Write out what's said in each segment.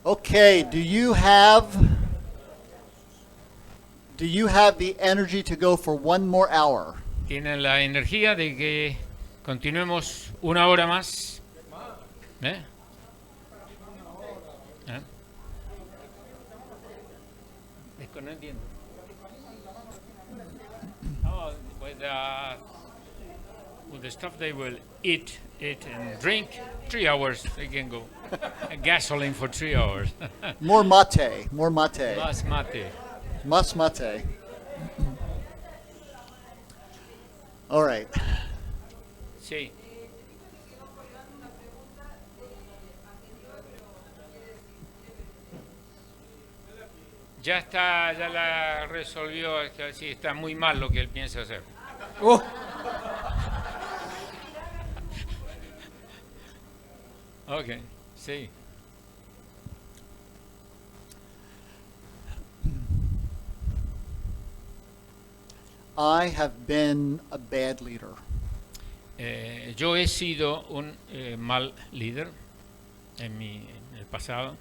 Okay, do you have the energy to go for one more hour? ¿Tienen la energía de que continuemos una hora más? ¿Eh? ¿Eh? Es que no entiendo. Oh, with the stuff they will eat and drink, 3 hours they can go. Gasoline for 3 hours. More mate, more mate. Más mate. Más mate. All right. Sí. Ya está, ya la resolvió, es que sí, está muy mal lo que él piensa hacer. Oh. Ok, sí. I have been a bad leader. Yo he sido un mal líder en el pasado.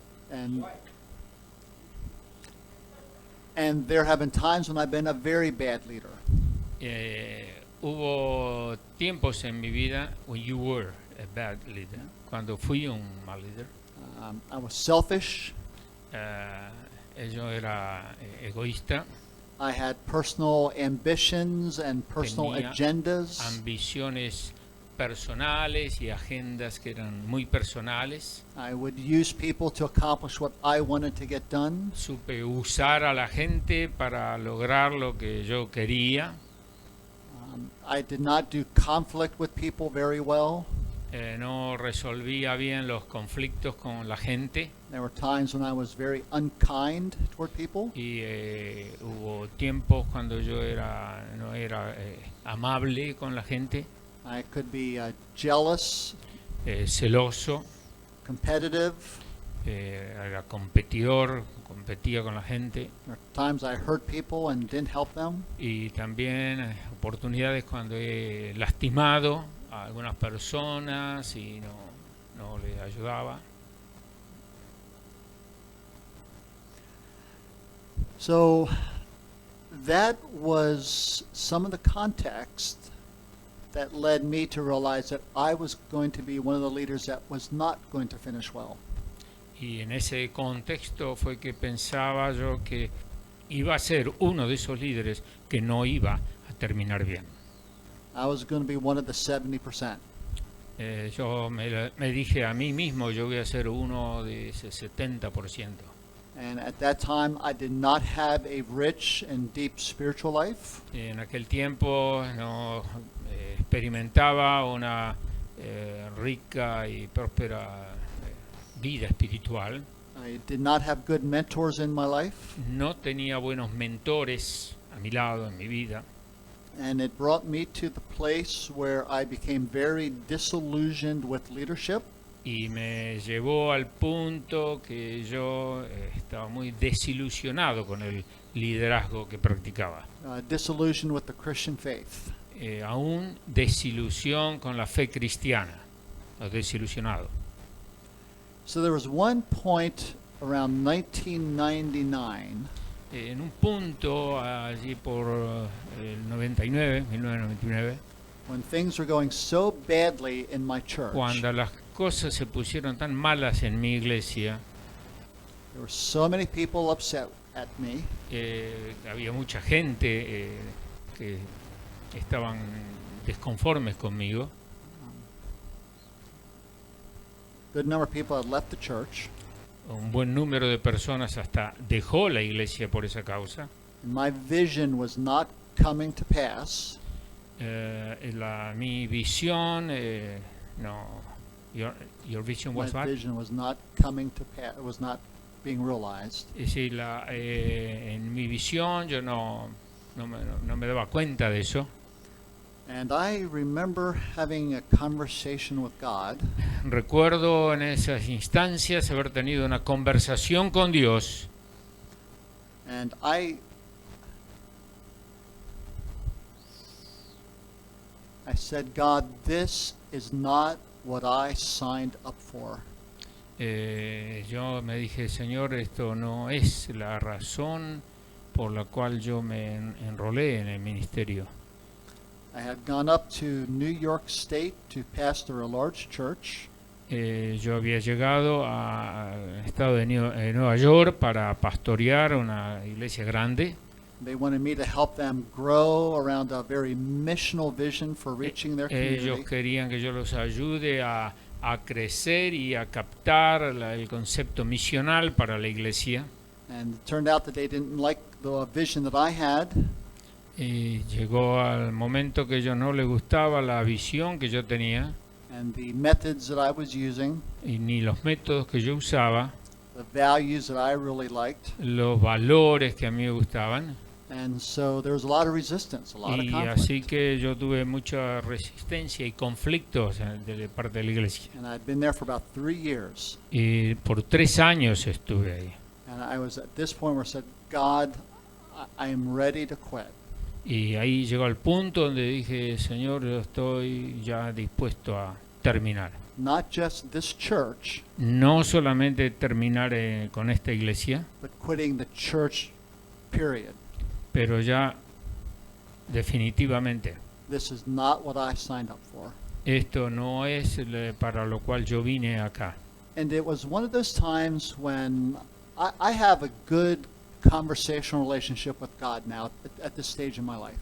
And there have been times when I've been a very bad leader. Hubo tiempos en mi vida when you were a bad leader, cuando fui un mal líder. I was selfish. Yo era egoísta. I had personal ambitions and personal Tenía agendas. Ambiciones personales y agendas que eran muy personales. I would use people to accomplish what I wanted to get done. Supe usar a la gente para lograr lo que yo quería. I did not do conflict with people very well. No resolvía bien los conflictos con la gente. There were times when I was very unkind toward people. Y hubo tiempos cuando yo no era amable con la gente. I could be jealous, celoso, competitive. Era competidor, competía con la gente. There were times I hurt people and didn't help them. Y también oportunidades cuando he lastimado a algunas personas y no les ayudaba. So that was some of the context that led me to realize that I was going to be one of the leaders that was not going to finish well. Y en ese contexto fue que pensaba yo que iba a ser uno de esos líderes que no iba a terminar bien. I was going to be one of the 70%. Yo me dije a mí mismo, yo voy a ser uno de ese 70%. And at that time, I did not have a rich and deep spiritual life. En aquel tiempo no experimentaba una rica y próspera vida espiritual. I did not have good mentors in my life. No tenía buenos mentores a mi lado en mi vida. And it brought me to the place where I became very disillusioned with leadership. Y me llevó al punto que yo estaba muy desilusionado con el liderazgo que practicaba. Disillusioned with the Christian faith. Aún desilusión con la fe cristiana, o desilusionado. So there was one point around 1999. En un punto allí por el 1999, when things were going so badly in my church. Cuando las cosas se pusieron tan malas en mi iglesia, there were so many people upset at me. Había mucha gente que estaban desconformes conmigo. Good number of people had left the church. Un buen número de personas hasta dejó la iglesia por esa causa. My vision was not coming to pass. Mi visión, no, your vision was what? My vision was not coming to pass. It was not being realized. Es decir, en mi visión yo no me daba cuenta de eso. And I remember having a conversation with God. Recuerdo en esas instancias haber tenido una conversación con Dios. And I said, God, this is not what I signed up for. yo me dije, Señor, esto no es la razón por la cual yo me enrolé en el ministerio. I had gone up to New York State to pastor a large church. Yo había llegado al estado de Nueva York para pastorear una iglesia grande. They wanted me to help them grow around a very missional vision for reaching their Ellos community. querían que yo los ayude a crecer y a captar el concepto misional para la iglesia. And it turned out that they didn't like the vision that I had. Y llegó al momento que a ellos no les gustaba la visión que yo tenía And the methods that I was using, y ni los métodos que yo usaba, the values that I really liked. los valores que a mí me gustaban. And so there was a lot of resistance, a lot of Y conflict. así que yo tuve mucha resistencia y conflictos de parte de la iglesia. And I'd been there for about 3 years. Y por 3 años estuve ahí. And I was at this point where I said, God, I am ready to quit. Y ahí llegó al punto donde dije, Señor, yo estoy ya dispuesto a terminar. Not just this church, No solamente terminar con esta iglesia, but quitting the church, period. pero ya definitivamente. This is not what I signed up for. Esto no es para lo cual yo vine acá. And it was one of those times when I have a good conversational relationship with God now at this stage in my life.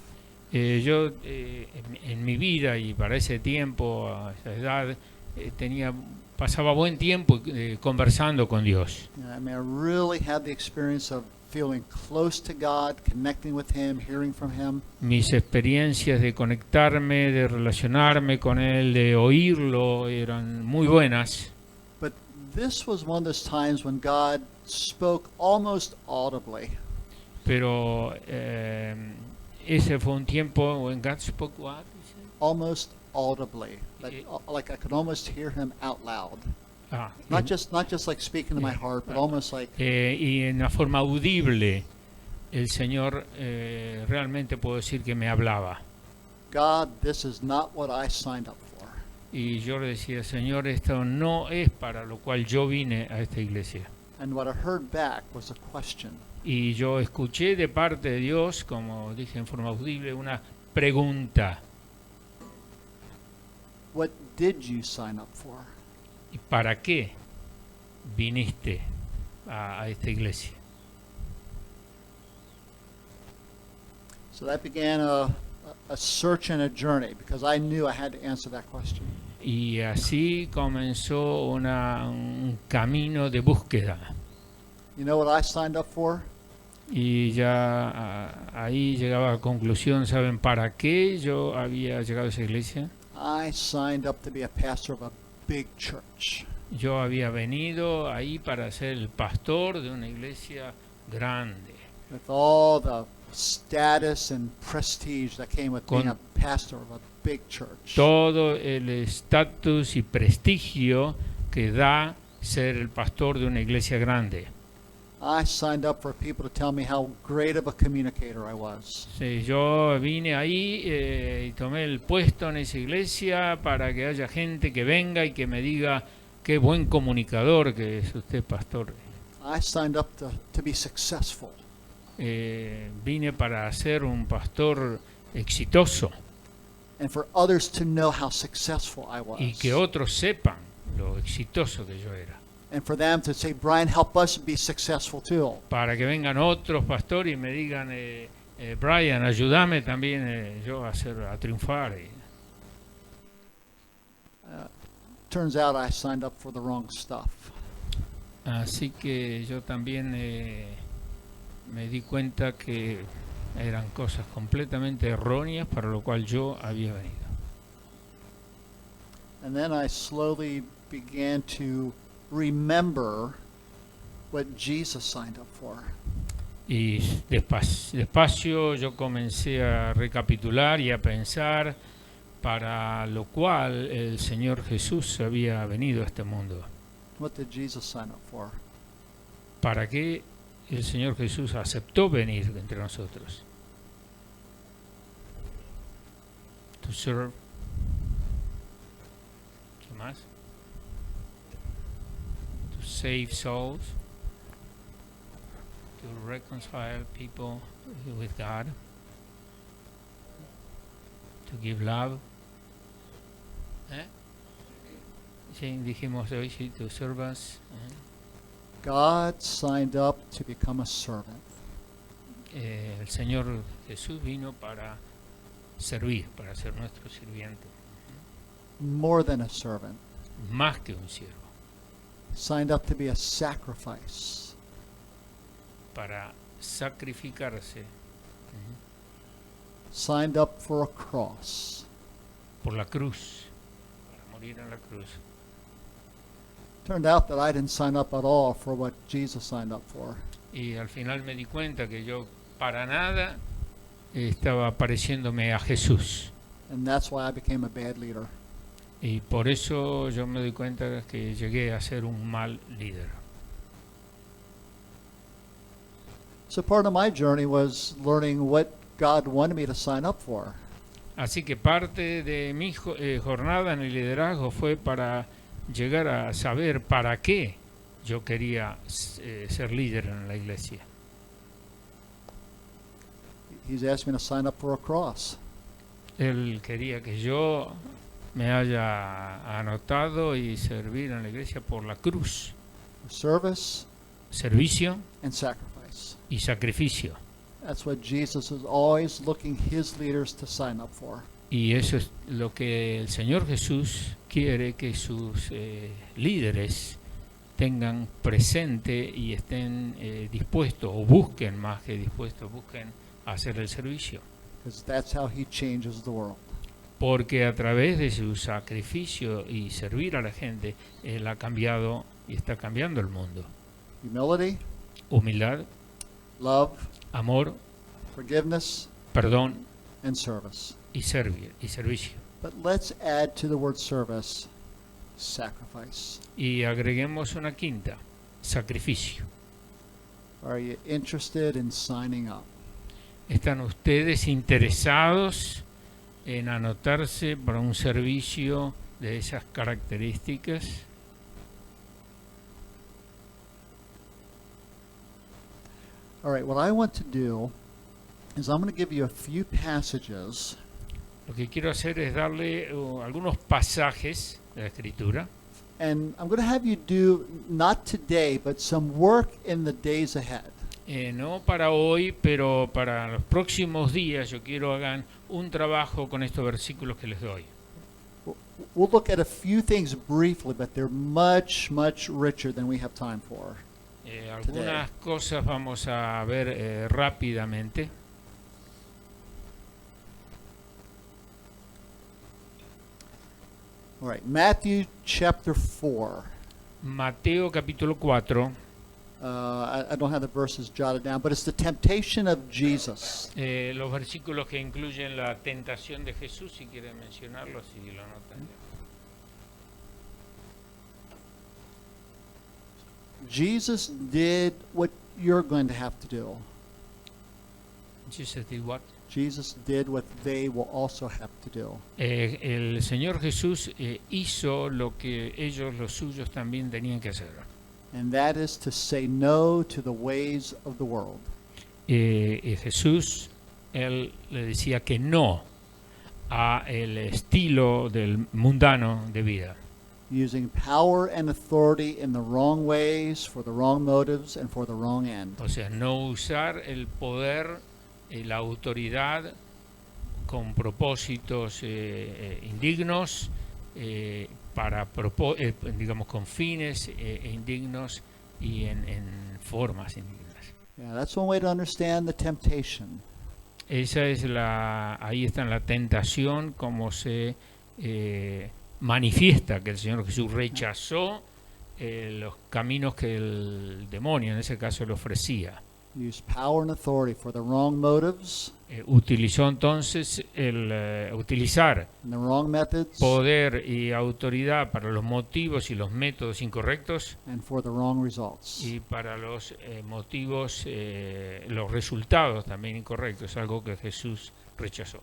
Yo en mi vida y para ese tiempo, a esa edad, pasaba buen tiempo conversando con Dios. I mean, I really had the experience of feeling close to God, connecting with Him, hearing from Him. Mis experiencias de conectarme, de relacionarme con Él, de oírlo, eran muy buenas. But this was one of those times when God spoke almost audibly. Pero ese fue un tiempo when God spoke what? Almost audibly, like I could almost hear Him out loud. Not just like speaking to my heart, but almost like. Y en una forma audible, el Señor realmente puedo decir que me hablaba. God, this is not what I signed up for. Y yo le decía, Señor, esto no es para lo cual yo vine a esta iglesia. And what I heard back was a question. Y yo escuché de parte de Dios, como dije en forma audible, una pregunta. What did you sign up for? ¿Y para qué viniste a esta iglesia? So that began a search and a journey because I knew I had to answer that question. Y así comenzó un camino de búsqueda. You know what I signed up for? Y ya ahí llegaba a la conclusión, ¿saben para qué yo había llegado a esa iglesia? I signed up to be a pastor of a big church. Yo había venido ahí para ser el pastor de una iglesia grande. With all the status and prestige that came with being a pastor of a big church. Todo el estatus y prestigio que da ser el pastor de una iglesia grande. I signed up for people to tell me how great of a communicator I was. Sí, yo vine ahí y tomé el puesto en esa iglesia para que haya gente que venga y que me diga qué buen comunicador que es usted, pastor. I signed up to be successful. Vine para ser un pastor exitoso And for others to know how successful I was. y que otros sepan lo exitoso que yo era. And for them to say, Brian, help us be successful too. Para que vengan otros pastores y me digan, Brian, ayúdame también yo a triunfar. Turns out I signed up for the wrong stuff. Así que yo también me di cuenta que eran cosas completamente erróneas para lo cual yo había venido. And then I slowly began to remember what Jesus signed up for. Y despacio yo comencé a recapitular y a pensar para lo cual el Señor Jesús había venido a este mundo. What did Jesus sign up for? ¿Para qué el Señor Jesús aceptó venir entre nosotros? To serve. ¿Qué más? save souls, to reconcile people with God, to give love. Sí, dijimos hoy, sí, to serve us. God signed up to become a servant. El Señor Jesús vino para servir, para ser nuestro sirviente, More than a servant. más que un siervo, Signed up to be a sacrifice. para sacrificarse Signed up for a cross. por la cruz, para morir en la cruz. Turned out that I didn't sign up at all for what Jesus signed up for. Y al final me di cuenta que yo para nada estaba pareciéndome a Jesús. And that's why I became a bad leader. Y por eso yo me doy cuenta que llegué a ser un mal líder. So part of my journey was learning what God wanted me to sign up for. Así que parte de mi jornada en el liderazgo fue para llegar a saber para qué yo quería ser líder en la iglesia. He's asked me to sign up for a cross. Él quería que yo me haya anotado y servir en la iglesia por la cruz, For service servicio and sacrifice. y sacrificio. That's what Jesus is always looking his leaders to sign up for. Y eso es lo que el Señor Jesús quiere que sus líderes tengan presente y estén dispuestos, o busquen más que dispuestos, busquen hacer el servicio. Because that's how he changes the world. Porque a través de su sacrificio y servir a la gente, Él ha cambiado y está cambiando el mundo. Humility, Humildad, love, amor, forgiveness, perdón and service. y servicio. But let's add to the word service, sacrifice. Y agreguemos una quinta, sacrificio. Are you interested in signing up? ¿Están ustedes interesados en anotarse para un servicio de esas características? All right, what I want to do is I'm going to give you a few passages, Lo que quiero hacer es darle algunos pasajes de la Escritura and I'm going to have you do, not today, but some work in the days ahead. no para hoy, pero para los próximos días yo quiero hagan un trabajo con estos versículos que les doy. We'll look at a few things briefly, but they're much, much richer than we have time for. Algunas cosas vamos a ver rápidamente. All right, Matthew chapter 4. Mateo capítulo 4, I don't have the verses jotted down, but it's the temptation of Jesus. los versículos que incluyen la tentación de Jesús, si quieren mencionarlos, si lo anotan. Jesus did what you're going to have to do. Jesus did what? Jesus did what they will also have to do. El Señor Jesús hizo lo que ellos, los suyos, también tenían que hacer. And that is to say no to the ways of the world. Jesús, él le decía que no a el estilo del mundano de vida, Using power and authority in the wrong ways, for the wrong motives, and for the wrong end. o sea, no usar el poder, la autoridad con propósitos indignos, digamos, con fines indignos y en formas indignas. Yeah, that's one way to understand the temptation. Esa es ahí está la tentación, como se manifiesta que el Señor Jesús rechazó los caminos que el demonio, en ese caso, le ofrecía. Use power and authority for the wrong motives Utilizó entonces utilizar and the wrong methods poder y autoridad para los motivos y los métodos incorrectos and for the wrong results. y para los motivos, los resultados también incorrectos, algo que Jesús rechazó.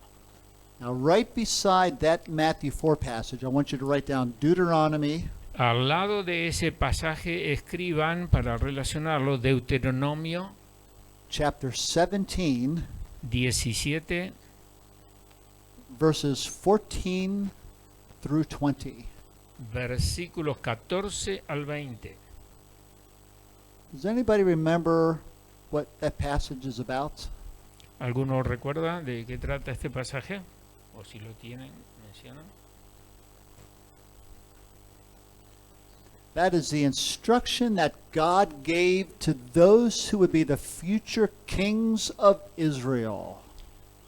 Now, right beside that Matthew 4 passage, I want you to write down Deuteronomy Al lado de ese pasaje escriban, para relacionarlo, Deuteronomio chapter 17, 17, verses 14 through 20. versículos 14 al 20. Does anybody remember what that passage is about? ¿Alguno recuerda de qué trata este pasaje? O si lo tienen, mencionan. That is the instruction that God gave to those who would be the future kings of Israel.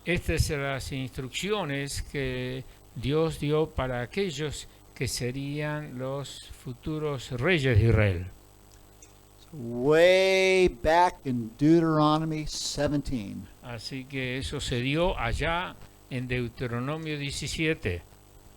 Estas son las instrucciones que Dios dio para aquellos que serían los futuros reyes de Israel. Way back in Deuteronomy 17. Así que eso se dio allá en Deuteronomio 17,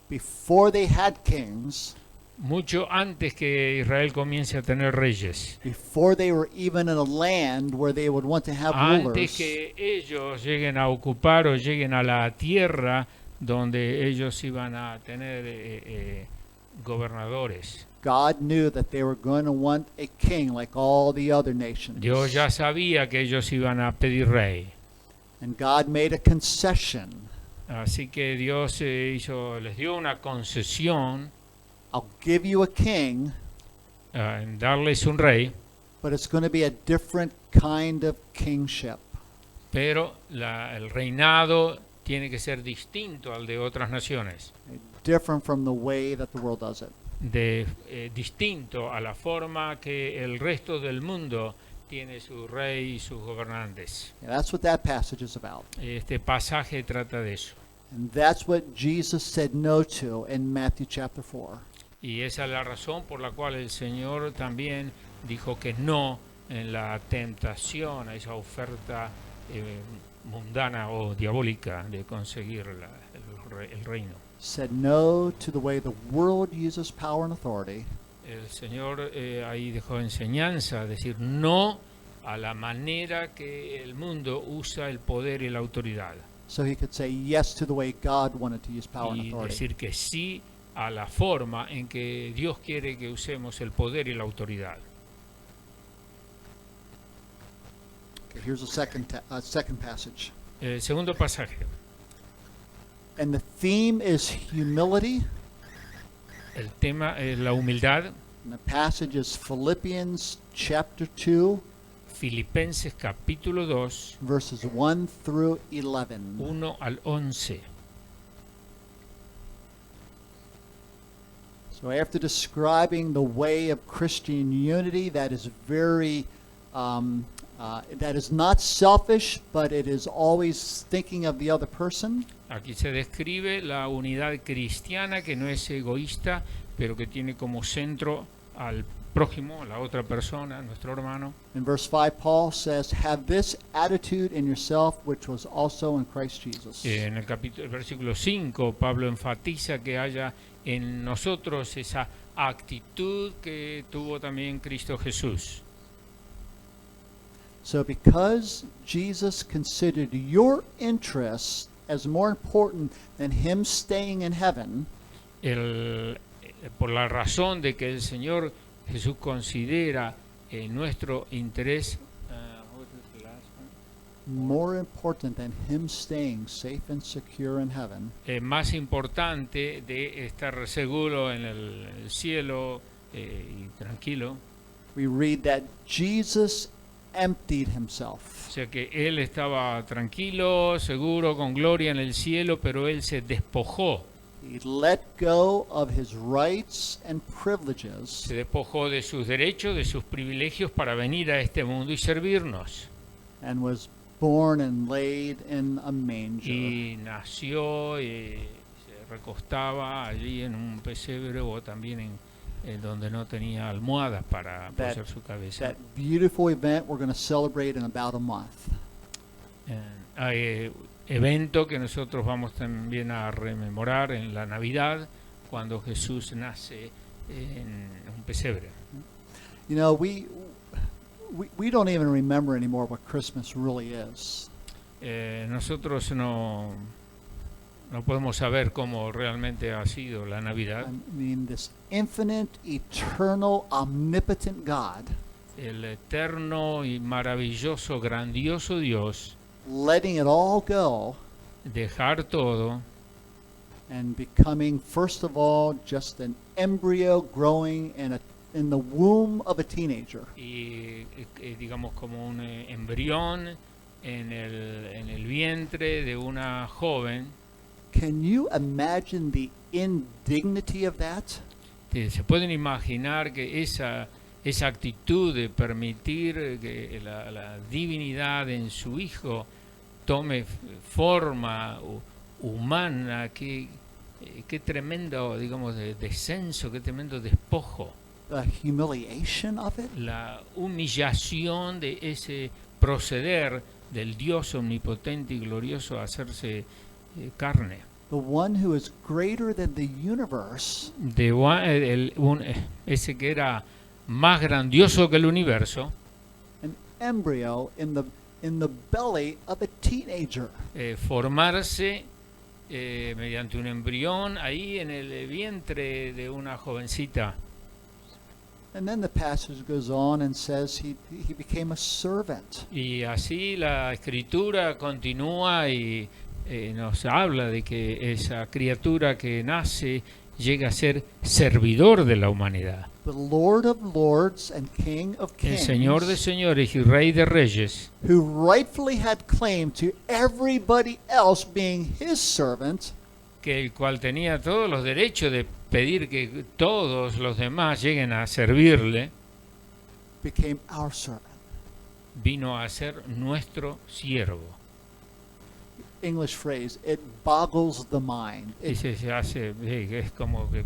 Before they had kings, mucho antes que Israel comience a tener reyes, before they were even in a land where they would want to have antes rulers, que ellos lleguen a ocupar o lleguen a la tierra donde ellos iban a tener gobernadores. God knew that they were going to want a king like all the other nations. Dios ya sabía que ellos iban a pedir rey. And God made a concession. Así que Dios les dio una concesión I'll give you a king, en darles un rey, but it's going to be a different kind of kingship. pero el reinado tiene que ser distinto al de otras naciones, Different from the way that the world does it. Distinto a la forma que el resto del mundo tiene su rey y sus gobernantes. And that's what that passage is about. Este pasaje trata de eso. And that's what Jesus said no to in Matthew chapter 4. Y esa es la razón por la cual el Señor también dijo que no en la tentación a esa oferta mundana o diabólica de conseguir el reino. Said no to the way the world uses power and authority. El Señor ahí dejó enseñanza, decir no a la manera que el mundo usa el poder y la autoridad. So he could say yes to the way God wanted to use power and Y authority. decir que sí a la forma en que Dios quiere que usemos el poder y la autoridad. Okay, here's a second passage. El segundo pasaje. And the theme is humility. El tema es la humildad. And the passage is Philippians chapter 2, Filipenses capítulo 2, verses 1 through 11. 1 al 11. So after describing the way of Christian unity that is very, that is not selfish, but it is always thinking of the other person. Aquí se describe la unidad cristiana que no es egoísta, pero que tiene como centro al prójimo, a la otra persona, a nuestro hermano. In verse 5, Paul says, "Have this attitude in yourself, which was also in Christ Jesus." En el versículo 5, Pablo enfatiza que haya en nosotros esa actitud que tuvo también Cristo Jesús. So because Jesus considered your interest as more important than him staying in heaven, Por la razón de que el Señor Jesús considera nuestro interés more important than him staying safe and secure in heaven, más importante de estar seguro en el cielo y tranquilo. we read that Jesus emptied himself. O sea que Él estaba tranquilo, seguro, con gloria en el cielo, pero Él se despojó. He let go of his rights and privileges Se despojó de sus derechos, de sus privilegios para venir a este mundo y servirnos. and was born and laid in a manger. Y nació y se recostaba allí en un pesebre o también en donde no tenía almohadas para posar su cabeza. That beautiful event we're going to celebrate in about a month. Evento que nosotros vamos también a rememorar en la Navidad, cuando Jesús nace en un pesebre. You know, we don't even remember anymore what Christmas really is. Nosotros no podemos saber cómo realmente ha sido la Navidad. I mean, this infinite, eternal, omnipotent God el eterno y maravilloso, grandioso Dios, letting it all go dejar todo and becoming, first of all, just an embryo growing in the womb of a teenager. y digamos como un embrión en el vientre de una joven. Can you imagine the indignity of that? Se pueden imaginar que esa actitud de permitir que la divinidad en su hijo tome forma humana, qué tremendo, digamos, descenso, qué tremendo despojo. The humiliation of it? La humillación de ese proceder del Dios omnipotente y glorioso a hacerse carne. The one who is greater than the universe Ese que era más grandioso que el universo, an embryo in the belly of a teenager. formarse mediante un embrión ahí en el vientre de una jovencita. And then the passage goes on and says he became a servant. Y así la escritura continúa y nos habla de que esa criatura que nace llega a ser servidor de la humanidad. The Lord of Lords and King of El Kings, Señor de señores y Rey de reyes, who rightfully had claim to everybody else being his servant, que el cual tenía todos los derechos de pedir que todos los demás lleguen a servirle, became our servant. vino a ser nuestro siervo. English phrase, it boggles the mind. Y se hace, es como que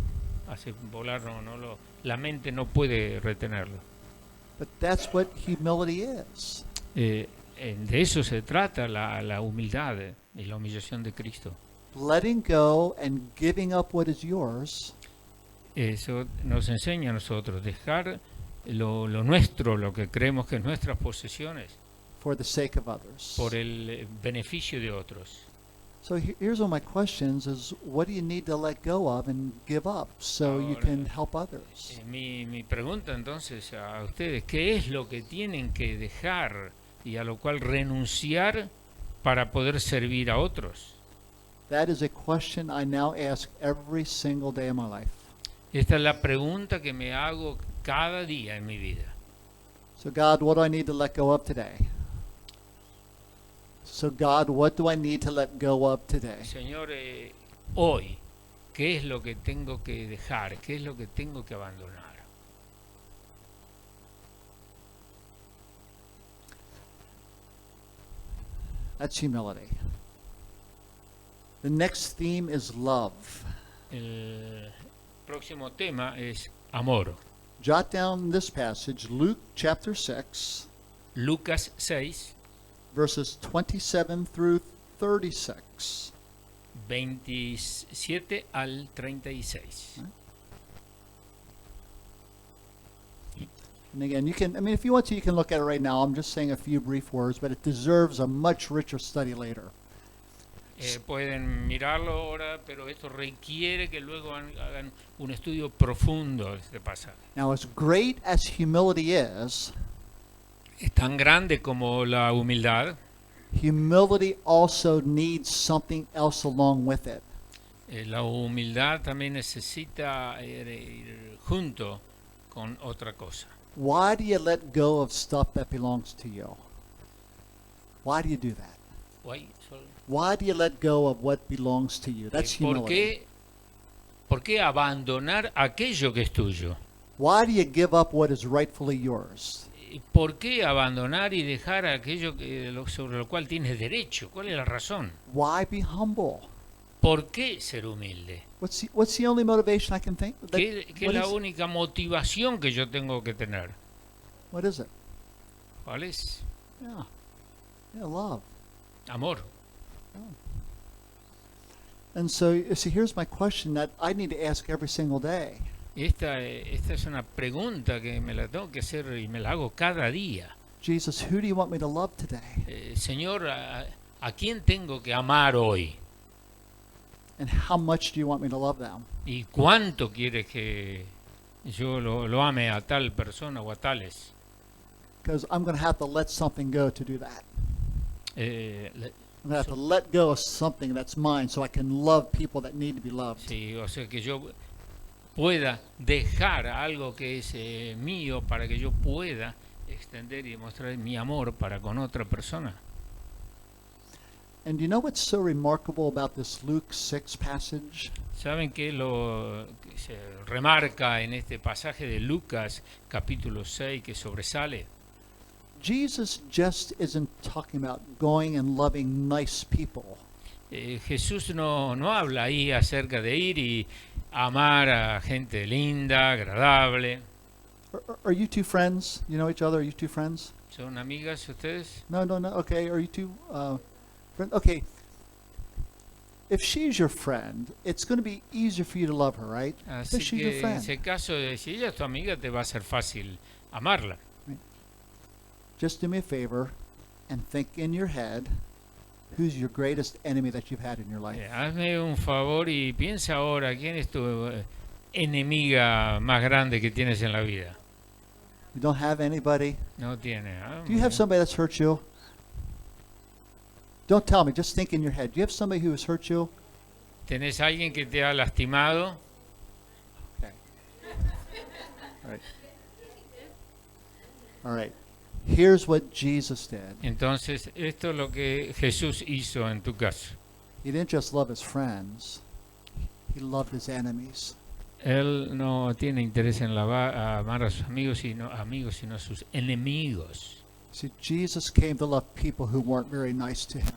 hace volar, la mente no puede retenerlo. But that's what humility is. De eso se trata la humildad y la humillación de Cristo. Letting go and giving up what is yours Eso nos enseña a nosotros, dejar lo nuestro, lo que creemos que es nuestras posesiones, for the sake of others. por el beneficio de otros. So here's one of my questions is, what do you need to let go of and give up so you Ahora, can help others? Mi pregunta entonces a ustedes, ¿qué es lo que tienen que dejar y a lo cual renunciar para poder servir a otros? That is a question I now ask every single day of my life. Esta es la pregunta que me hago cada día en mi vida. So God, what do I need to let go of today? So God, what do I need to let go of today? Señor, hoy, ¿qué es lo que tengo que dejar? ¿Qué es lo que tengo que abandonar? That's humility. The next theme is love. El próximo tema es amor. Jot down this passage, Luke chapter 6, Lucas 6, verses 27 through 36. 27 al 36. And again, you can, if you want to, you can look at it right now. I'm just saying a few brief words, but it deserves a much richer study later. Pueden mirarlo ahora, pero esto requiere que luego hagan un estudio profundo de este pasaje. Now, as great as humility is, Es tan grande como la humildad. humility also needs something else along with it. La humildad también necesita ir junto con otra cosa. Why do you let go of stuff that belongs to you? Why do you do that? Why do you let go of what belongs to you? That's humility. ¿Por qué abandonar aquello que es tuyo? Why do you give up what is rightfully yours? ¿Por qué abandonar y dejar aquello sobre lo cual tienes derecho? ¿Cuál es la razón? Why be humble? ¿Por qué ser humilde? What's the only motivation I can think? ¿Qué es What la is- única motivación que yo tengo que tener? What is it? ¿Cuál es? Yeah, love. Amor. And so, you see, here's my question that I need to ask every single day. Esta es una pregunta que me la tengo que hacer y me la hago cada día. Jesus, who do you want me to love today? Señor, ¿a quién tengo que amar hoy? And how much do you want me to love them? ¿Y cuánto quieres que yo lo ame a tal persona o a tales. Because I'm going to have to let something go to do that. Le- I'm going to have to let go of something that's mine so I can love people that need to be loved. Sí, o sea que yo pueda dejar algo que es mío para que yo pueda extender y demostrar mi amor para con otra persona. And you know what's so remarkable about this Luke 6 passage? ¿Saben qué lo que se remarca en este pasaje de Lucas capítulo 6 que sobresale? Jesus just isn't talking about going and loving nice people. Jesús no habla ahí acerca de ir y amar a gente linda, agradable. Are you two friends? You know each other? Are you two friends? ¿Son amigas ustedes? No. Okay. Are you two friends? Okay. If she's your friend, it's going to be easier for you to love her, right? Así Because she's your que en friend. ese caso, si ella es tu amiga, te va a ser fácil amarla. Just do me a favor and think in your head, who's your greatest enemy that you've had in your life? Hazme un favor y piensa ahora, ¿quién es tu enemiga más grande que tienes en la vida? You don't have anybody? No tiene. Do you have somebody that's hurt you? Don't tell me, just think in your head. Do you have somebody who has hurt you? ¿Tenés alguien que te ha lastimado? Okay. All right. All right. Here's what Jesus did. Entonces, esto es lo que Jesús hizo en tu caso. He didn't just love his friends. He loved his enemies. Él no tiene interés en amar a sus amigos, sino a sus enemigos. See, Jesus came to love people who weren't very nice to him.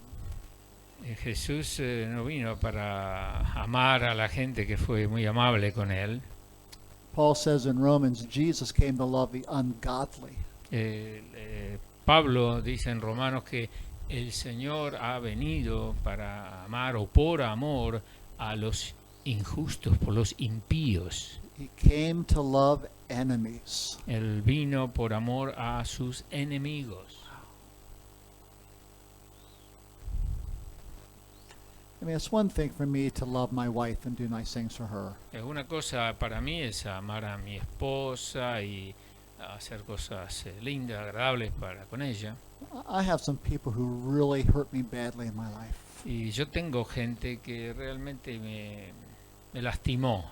Jesús no vino para amar a la gente que fue muy amable con él. Paul says in Romans, Jesus came to love the ungodly. Pablo dice en Romanos que el Señor ha venido para amar o por amor a los injustos, por los impíos. He came to love enemies. Él vino por amor a sus enemigos. I mean, it's one thing for me to love my wife and do nice things for her. Una cosa para mí es amar a mi esposa y hacer cosas lindas, agradables para con ella. I have some people who really hurt me badly in my life. Y yo tengo gente que realmente me lastimó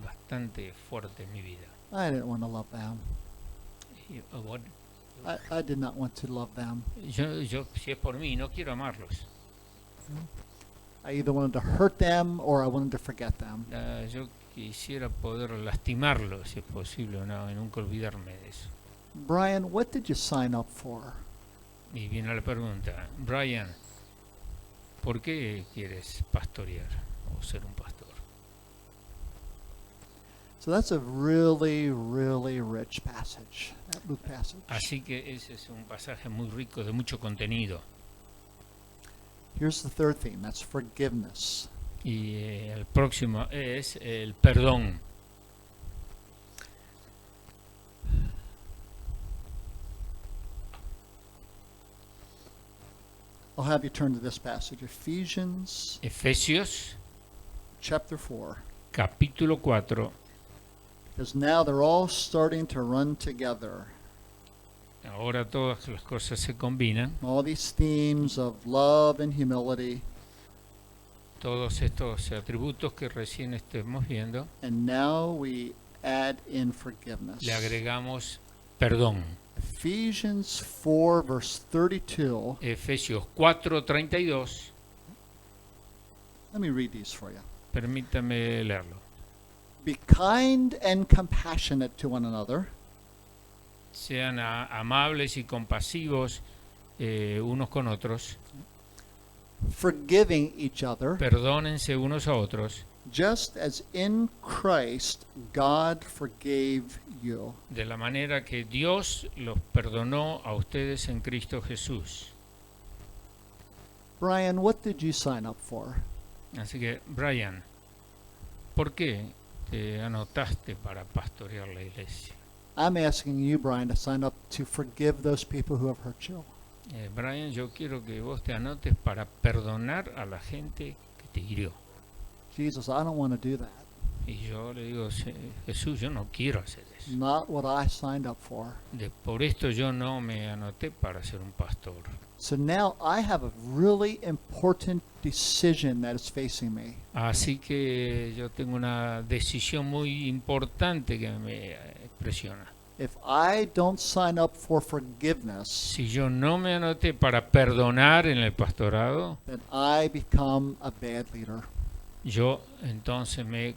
bastante fuerte en mi vida. I didn't want to love them. Y, I did not want to love them. yo, si es por mí, no quiero amarlos. I either wanted to hurt them or I wanted to forget them. Yo quisiera poder lastimarlos, si es posible, o no, y nunca olvidarme de eso. Brian, what did you sign up for? Y viene la pregunta, Brian, ¿por qué quieres pastorear o ser un pastor? So that's a really, really rich passage, that Luke passage. Así que ese es un pasaje muy rico, de mucho contenido. Here's the third theme, that's forgiveness. Y el próximo es el perdón. I'll have you turn to this passage, Ephesians Efesios chapter 4. capítulo 4. Because now they're all starting to run together. Ahora todas las cosas se combinan. All these themes of love and humility. Todos estos atributos que recién estemos viendo, And now we add in forgiveness. le agregamos perdón. Ephesians 4 verse 32. Efesios 4:32. Let me read these for you. Permítame leerlo. Be kind and compassionate to one another, Sean amables y compasivos unos con otros. forgiving each other, Perdónense unos a otros, just as in Christ God forgave you. de la manera que Dios los perdonó a ustedes en Cristo Jesús. Brian, what did you sign up for? Así que, Brian, ¿por qué te anotaste para pastorear la iglesia? I'm asking you, Brian, to sign up to forgive those people who have hurt you. Brian, yo quiero que vos te anotes para perdonar a la gente que te hirió. Jesus, I don't want to do that. Y yo le digo, Jesús, yo no quiero hacer eso. Not what I signed up for. Por esto yo no me anoté para ser un pastor. So now I have a really important decision that is facing me. Así que yo tengo una decisión muy importante que me presiona. If I don't sign up for forgiveness, Si yo no me anoté para perdonar en el pastorado, then I become a bad leader. yo entonces me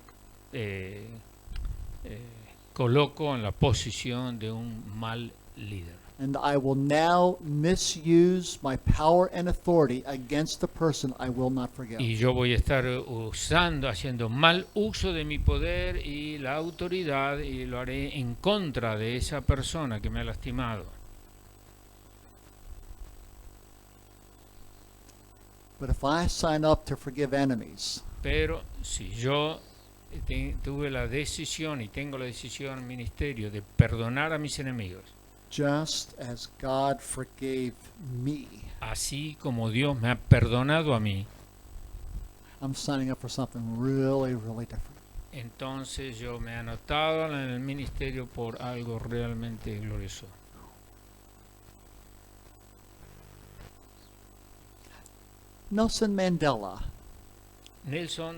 coloco en la posición de un mal líder. And I will now misuse my power and authority against the person I will not forgive. Y yo voy a estar haciendo mal uso de mi poder y la autoridad, y lo haré en contra de esa persona que me ha lastimado. But if I sign up to forgive enemies, Pero si yo tuve la decisión y tengo la decisión en el ministerio de perdonar a mis enemigos, just as God forgave me, así como Dios me ha perdonado a mí, I'm signing up for something really, really different. entonces yo me he anotado en el ministerio por algo realmente glorioso. Nelson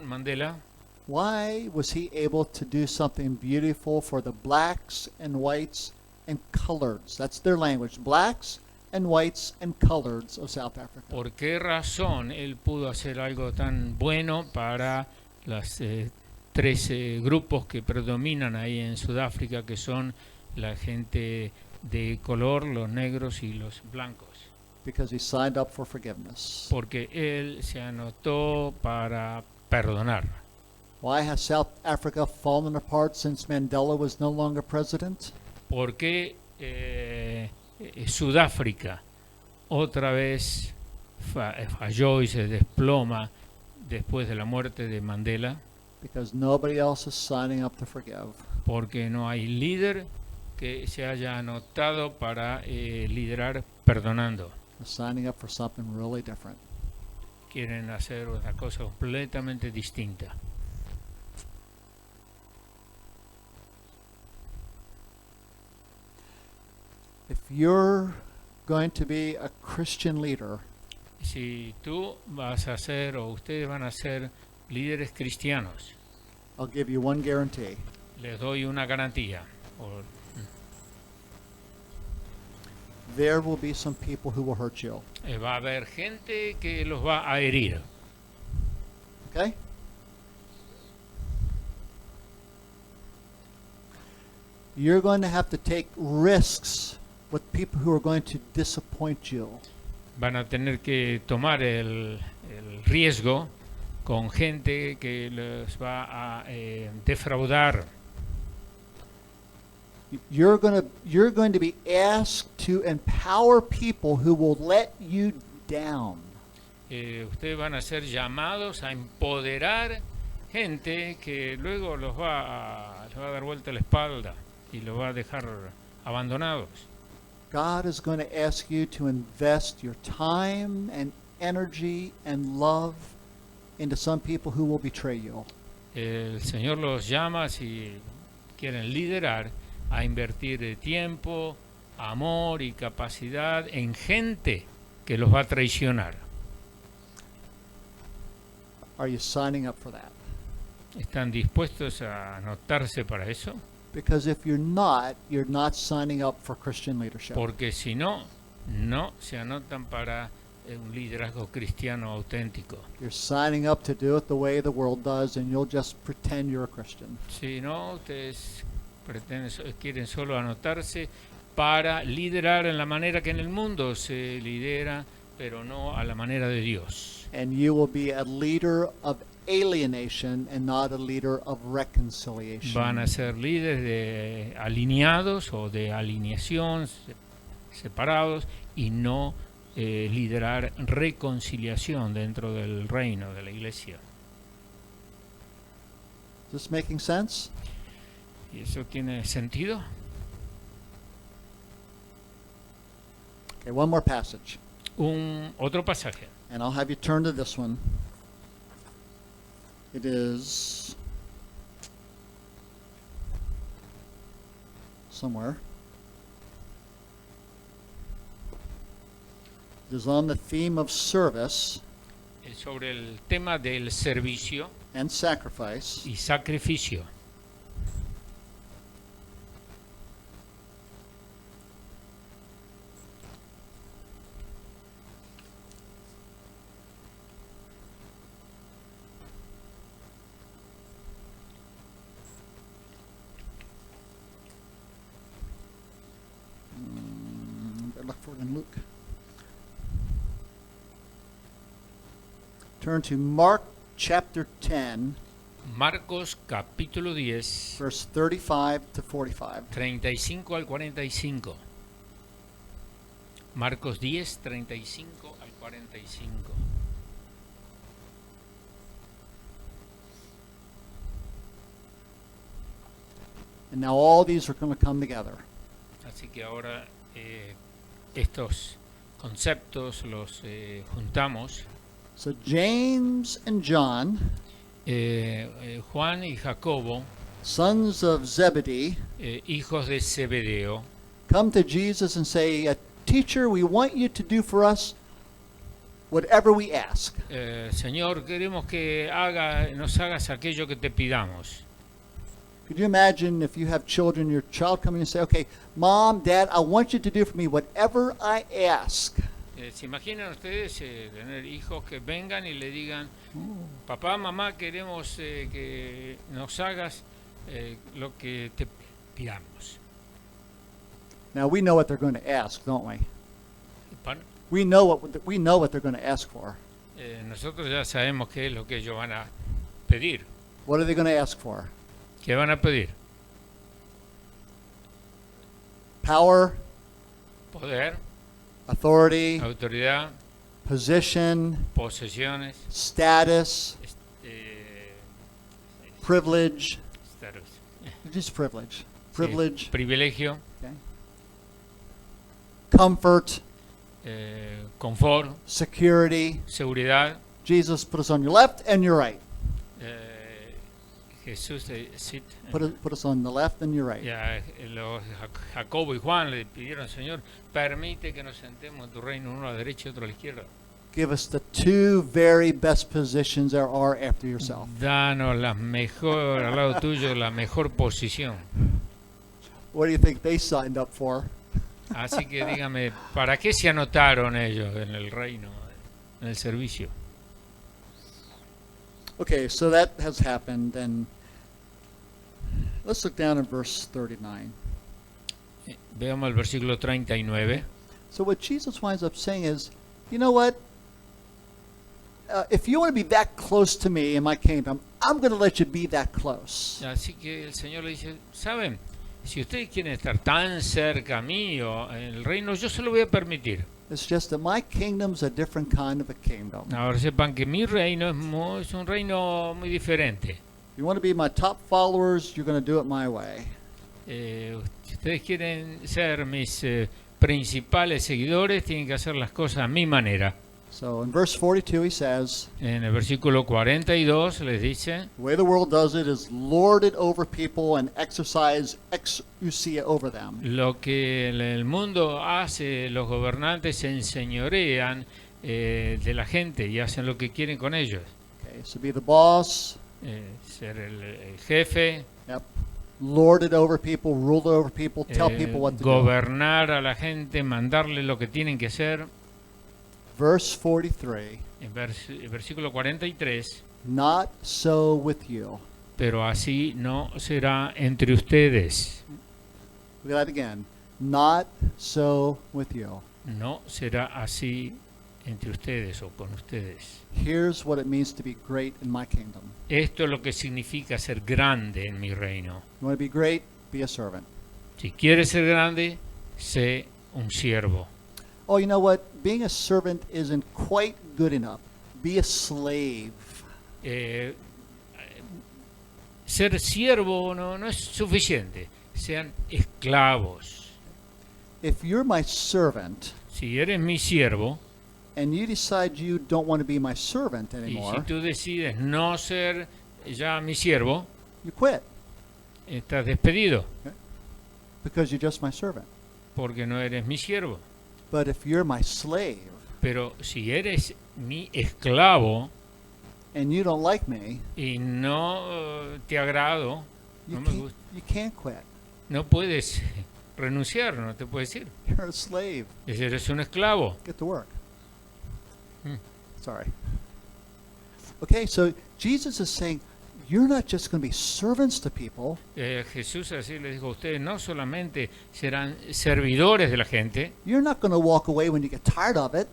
Mandela, why was he able to do something beautiful for the blacks and whites and coloreds? That's their language. Blacks and whites and coloreds of South Africa. ¿por qué razón él pudo hacer algo tan bueno para los 13 grupos que predominan ahí en Sudáfrica, que son la gente de color, los negros y los blancos? Because he signed up for forgiveness. Porque él se anotó para perdonar. Why has South Africa fallen apart since Mandela was no longer president? ¿Por qué Sudáfrica otra vez falló y se desploma después de la muerte de Mandela? Because nobody else is signing up to forgive. Porque no hay líder que se haya anotado para liderar perdonando. They're signing up for something really different. Quieren hacer una cosa completamente distinta. If you're going to be a Christian leader, Si tú vas a ser, o ustedes van a ser líderes cristianos, I'll give you one guarantee. les doy una garantía. There will be some people who will hurt you. Va a haber gente que los va a herir. Okay? You're going to have to take risks with people who are going to disappoint you. Van a tener que tomar el riesgo con gente que les va a defraudar. You're going to be asked to empower people who will let you down. Ustedes van a ser llamados a empoderar gente que luego les va a dar vuelta la espalda y los va a dejar abandonados. God is going to ask you to invest your time and energy and love into some people who will betray you. El Señor los llama, si quieren liderar, a invertir tiempo, amor y capacidad en gente que los va a traicionar. Are you signing up for that? ¿Están dispuestos a anotarse para eso? Because if you're not signing up for Christian leadership. Porque si no, no se anotan para un liderazgo cristiano auténtico. You're signing up to do it the way the world does, and you'll just pretend you're a Christian. Si no, ustedes quieren solo anotarse para liderar en la manera que en el mundo se lidera, pero no a la manera de Dios. And you will be a leader of alienation and not a leader of reconciliation. Van a ser líderes de alineados o de alineación, separados, y no liderar reconciliación dentro del reino de la iglesia. Is this making sense? ¿Y eso tiene sentido? Okay, one more passage. Otro pasaje. And I'll have you turn to this one. It is somewhere. It is on the theme of service Sobre el tema del servicio and sacrifice. y sacrificio. Better look for it in Luke. Turn to Mark chapter 10, Marcos capítulo 10, verse 35 to 45. 35 al 45. Marcos 10, 35 al 45. And now all these are going to come together. Así que ahora estos conceptos los juntamos. So James and John, Juan y Jacobo, sons of Zebedee, hijos de Zebedeo, come to Jesus and say, Teacher, we want you to do for us whatever we ask. Señor, queremos que nos hagas aquello que te pidamos. Could you imagine if you have children, your child coming and say, okay, Mom, Dad, I want you to do for me whatever I ask. ¿Se imaginan ustedes tener hijos que vengan y le digan, papá, mamá, queremos que nos hagas lo que te pidamos? Now we know what they're going to ask, don't we? Pan- We know what they're going to ask for. Nosotros ya sabemos qué es lo que ellos van a pedir. What are they going to ask for? ¿Qué van a pedir? Power, Poder, authority, autoridad, position, posesiones, status, privilege. status, Just privilege. sí, Privilege, privilegio, okay. Comfort, confort, security. seguridad. Jesus, put us on your left and your right. Jesús sit, Put us on the left and your right. ya, Jacobo y Juan le pidieron, Señor, permite que nos sentemos en tu reino, uno a la derecha y otro a la izquierda. Give us the two very best positions there are after yourself. Danos la mejor, al lado tuyo, la mejor posición. What do you think they signed up for? Así que dígame, ¿para qué se anotaron ellos en el reino, en el servicio? Okay, so that has happened, and let's look down in verse 39. Veamos el versículo 39. So what Jesus winds up saying is, you know what? If you want to be that close to me in my kingdom, I'm going to let you be that close. Así que el Señor le dice, ¿saben? Si ustedes quieren estar tan cerca mío en el reino, yo se lo voy a permitir. It's just that my kingdom's a different kind of a kingdom. Ahora sepan que mi reino es un reino muy diferente. If you want to be my top followers, you're going to do it my way. Si ustedes quieren ser mis principales seguidores, tienen que hacer las cosas a mi manera. So in verse 42 he says, En el versículo 42 les dice, the way the world does it is lord it over people and exercise exousia over them. lo que el mundo hace, los gobernantes se enseñorean de la gente y hacen lo que quieren con ellos. Okay, so be the boss, Ser el jefe, yep. Lord it over people, rule it over people, tell people what to do. gobernar a la gente, mandarle lo que tienen que hacer. Verse 43, En versículo 43, not so with you. pero así no será entre ustedes. Look at that again. Not so with you. No será así entre ustedes o con ustedes. Here's what it means to be great in my kingdom. Esto es lo que significa ser grande en mi reino. You want to be great? Be a servant. Si quieres ser grande, sé un siervo. Oh, you know what? Being a servant isn't quite good enough. Be a slave. Ser siervo no es suficiente. Sean esclavos. If you're my servant Si eres mi siervo and you decide you don't want to be my servant y anymore, si tú decides no ser ya mi siervo, you quit. estás despedido. because you're just my servant. porque no eres mi siervo. But if you're my slave Pero si eres mi esclavo and you don't like me, y no te agrado, you no me can't, gusta, you can't quit. no puedes renunciar, no te puedes ir. You're a slave. Eres un esclavo. Get to work. Hmm. Sorry. Okay, so Jesus is saying, you're not just going to be servants to people. Jesús así les dijo, ustedes no solamente serán servidores de la gente, You're not going to walk away when you get tired of it.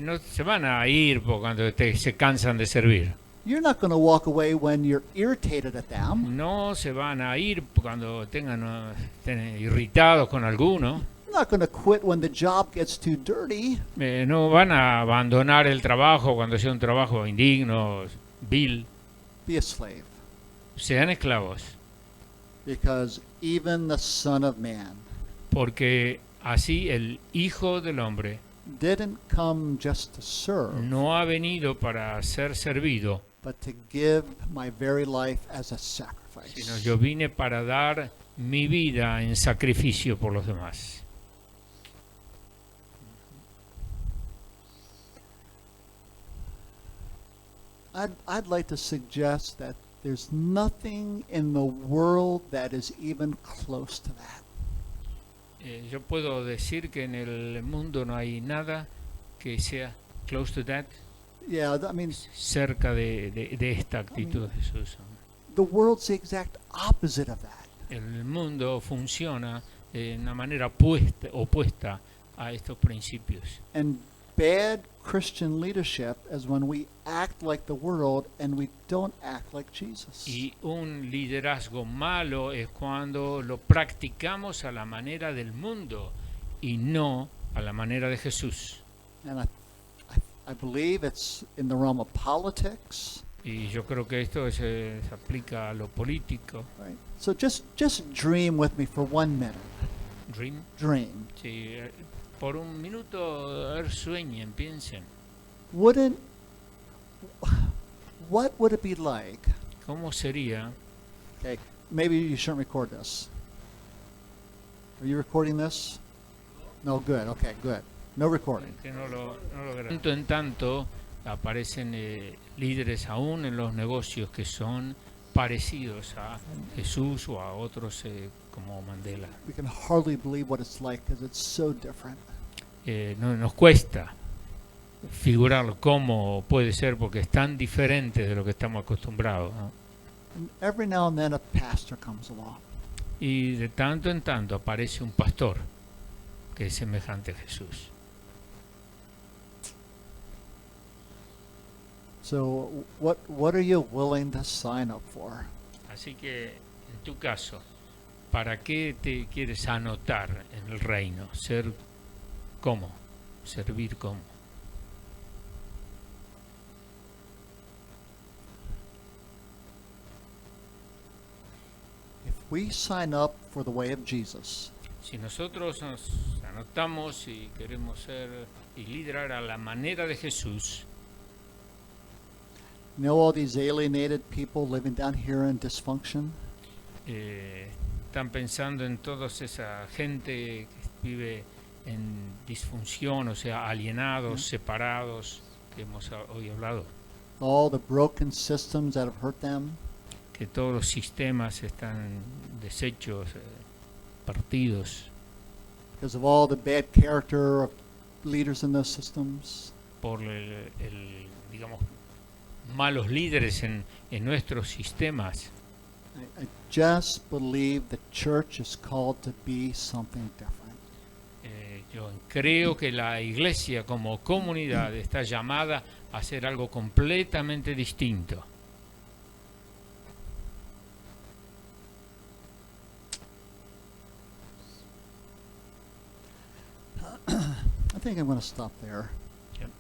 no se van a ir cuando se cansan de servir. You're not going to walk away when you're irritated at them. No se van a ir cuando estén irritados con alguno. You're not going to quit when the job gets too dirty. No van a abandonar el trabajo cuando sea un trabajo indigno, vil. Be a slave. Sean esclavos, Because even the Son of Man porque así el Hijo del Hombre didn't come just to serve, no ha venido para ser servido, but to give my very life as a sacrifice. sino yo vine para dar mi vida en sacrificio por los demás. I'd like to suggest that there's nothing in the world that is even close to that. Yo puedo decir que en el mundo no hay nada que sea close to that, Yeah, I mean, cerca de esta actitud de Jesús. the world's the exact opposite of that. El mundo funciona de una manera opuesta a estos principios. And bad Christian leadership is when we act like the world and we don't act like Jesus. Y un liderazgo malo es cuando lo practicamos a la manera del mundo y no a la manera de Jesús. And I believe it's in the realm of politics. Y yo creo que esto se aplica a lo político. Right. So just dream with me for 1 minute. Dream. Dream. Sí, por un minuto, a ver, sueñen, piensen. What would it be like? ¿Cómo sería? Okay, maybe you shouldn't record this. Are you recording this? No, good. Okay, good. No recording. Que no lo grabo. Tanto en tanto aparecen líderes aún en los negocios que son parecidos a Jesús o a otros como Mandela. We can hardly believe what it's like because it's so different. No, nos cuesta figurar cómo puede ser porque es tan diferente de lo que estamos acostumbrados, ¿no? And every now and then a pastor comes along. Y de tanto en tanto aparece un pastor que es semejante a Jesús. So what are you willing to sign up for? Así que en tu caso, ¿para qué te quieres anotar en el reino? ¿Ser cómo? ¿Servir cómo? If we sign up for the way of Jesus, Si nosotros nos anotamos y queremos ser y liderar a la manera de Jesús, you know all these alienated people living down here in dysfunction? están pensando en toda esa gente que vive en disfunción, o sea, alienados, separados, que hemos hoy hablado, All the broken systems that have hurt them? que todos los sistemas están deshechos, partidos, Because of all the bad character of leaders in those systems? por digamos, malos líderes en nuestros sistemas. I just believe the church is called to be something different. Yo creo que la iglesia como comunidad está llamada a hacer algo completamente distinto. I think I'm going to stop there. Yep.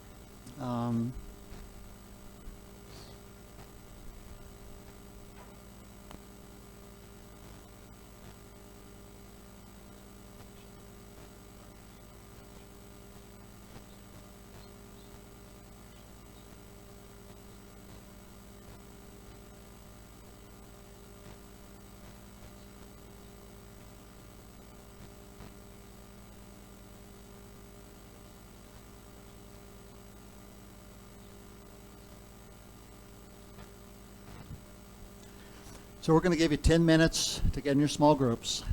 So we're going to give you 10 minutes to get in your small groups.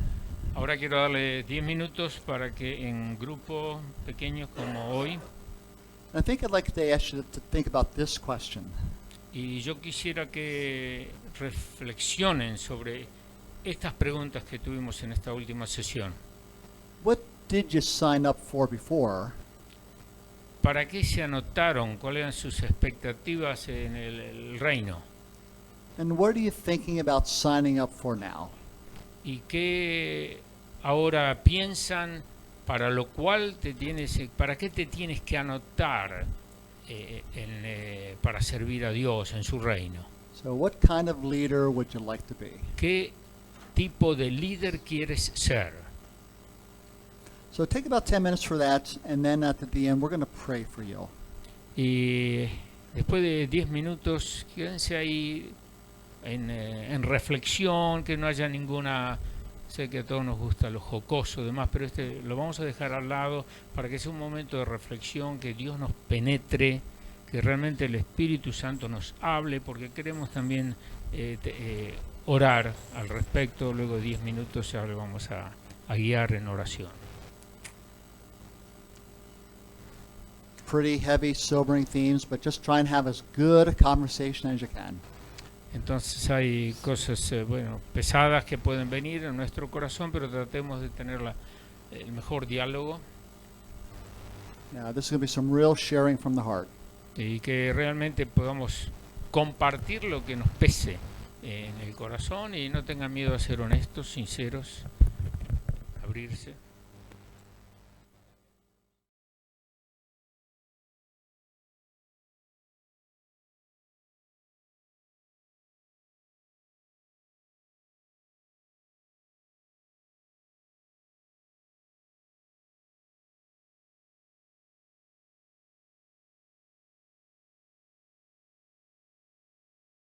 Ahora quiero darle 10 minutos para que en grupos pequeños como hoy, And I think I'd like to ask you to think about this question. y yo quisiera que reflexionen sobre estas preguntas que tuvimos en esta última sesión. What did you sign up for before? ¿Para qué se anotaron? ¿Cuáles eran sus expectativas en el reino? And what are you thinking about signing up for now? ¿Y qué ahora piensan para lo cual para qué te tienes que anotar para servir a Dios en su reino? So what kind of leader would you like to be? ¿Qué tipo de líder quieres ser? So take about 10 minutes for that, and then at the end, we're going to pray for you. Y después de 10 minutos, quédense ahí en reflexión, que no haya ninguna... Sé que a todos nos gusta lo jocoso y demás, pero lo vamos a dejar al lado para que sea un momento de reflexión, que Dios nos penetre, que realmente el Espíritu Santo nos hable, porque queremos también orar al respecto. Luego de 10 minutos ya le vamos a guiar en oración. Pretty heavy, sobering themes, but just try and have as good a conversation as you can. Entonces hay cosas pesadas que pueden venir en nuestro corazón, pero tratemos de tener el mejor diálogo Now, this is going to be some real sharing from the heart. y que realmente podamos compartir lo que nos pese en el corazón y no tengan miedo a ser honestos, sinceros, abrirse.